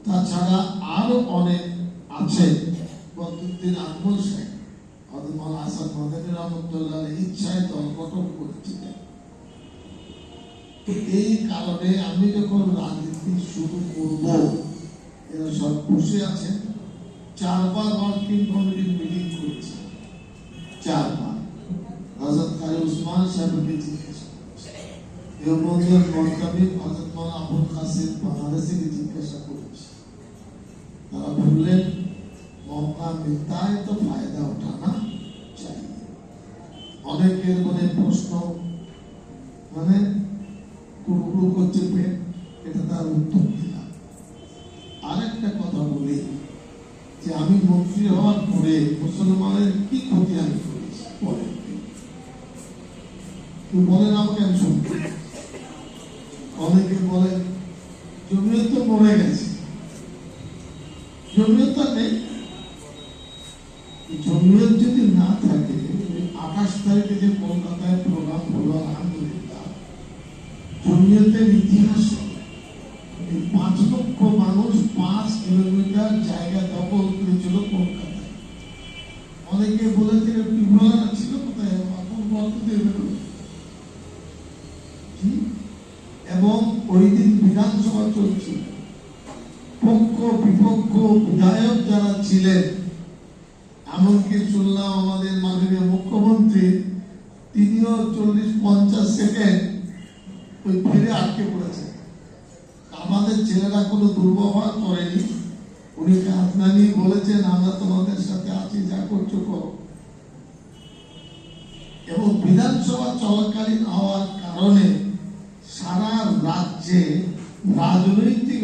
তাছাড়া আরো অনেক আছে। বদরুদ্দিন আনমুল শেখ হযরত মাওলানা হাসান মাদানী রাহমাতুল্লাহ আলাইহির ইচ্ছায় দল গঠন করেছিলেন। এই কারণে আমি যখন রাজনীতি শুরু করব, এরা সব বসে আছেন। 4 বার ওয়ার্কিং কমিটির মিটিং করেছি, 4 বার। হযরত কারি উসমান সাহেবকে জিজ্ঞেস করেছি, দেওবন্দের মুরতাবিদ হযরত মাওলানা আবুল কাসিম বাংলাদেশিকে জিজ্ঞাসা করেছি। তারা বললেন मौका मिलता है तो फायदा उठाना चाहिए। অনেকের মনে প্রশ্ন মানে কুকুর করছে পেট, এটা তার উত্তর দিলাম। আরেকটা কথা বলি যে আমি মন্ত্রী হওয়ার পরে মুসলমানের কি ক্ষতি আমি করেছি বলেন, কেউ বলেন আমাকে আমি শুনতে। অনেকে বলে জমিয়ত তো মরে গেছে, জমিয়ত তো নেই। জমিয়ত যদি না থাকে, 28 তারিখে যে কলকাতায় প্রোগ্রাম হলো আলহামদুলিল্লাহ, জমিয়তের ইতিহাস 5 লক্ষ মানুষ 5 কিলোমিটার জায়গা দখল করেছিল কলকাতায়। অনেকে বলেছে টিউবওয়েল ছিল কোথায়, এখন বলতে দেবে। এবং ওই দিন বিধানসভা চলছিল, পক্ষ বিপক্ষ বিধায়ক যারা ছিলেন, এমনকি শুনলাম আমাদের মাননীয় মুখ্যমন্ত্রী তিনিও 40-50 সেকেন্ড ওই ফিরে আটকে পড়েছেন। আমাদের ছেলেরা কোনো দুর্ব্যবহার করেনি, উনি হাত নামিয়ে বলেছেন আমরা তোমাদের সাথে আছি, যা করছো করো। এবং বিধানসভা চলাকালীন হওয়ার কারণে সারা রাজ্যে রাজনৈতিক